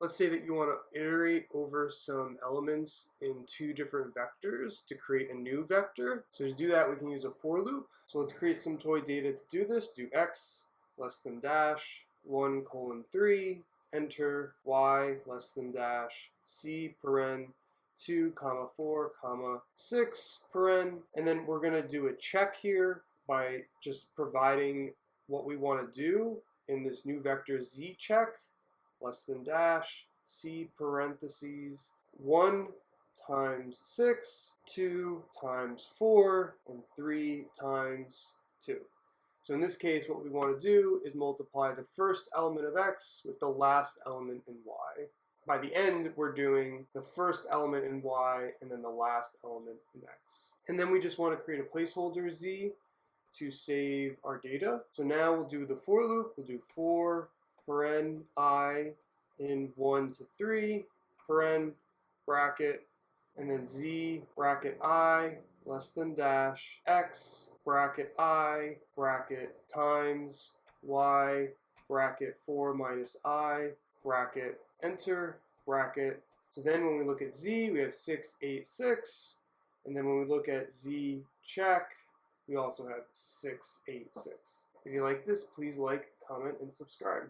Let's say that you want to iterate over some elements in two different vectors to create a new vector. So to do that, we can use a for loop. So let's create some toy data to do this. Do x less than dash 1 colon 3, enter y less than dash c paren 2 comma 4 comma 6 paren, and then we're going to do a check here by just providing what we want to do in this new vector z check less than dash c parentheses 1 times 6, 2 times 4, and 3 times 2. So in this case, what we want to do is multiply the first element of x with the last element in y. By the end, we're doing the first element in y and then the last element in x. And then we just want to create a placeholder z to save our data. So now we'll do the for loop. We'll do for paren I in 1 to 3, paren bracket, and then z bracket I less than dash x bracket I bracket times y bracket 4 minus I bracket enter bracket. So then when we look at z, we have 6, 8, 6. And then when we look at z check, we also have 6, 8, 6. If you like this, please like, comment, and subscribe.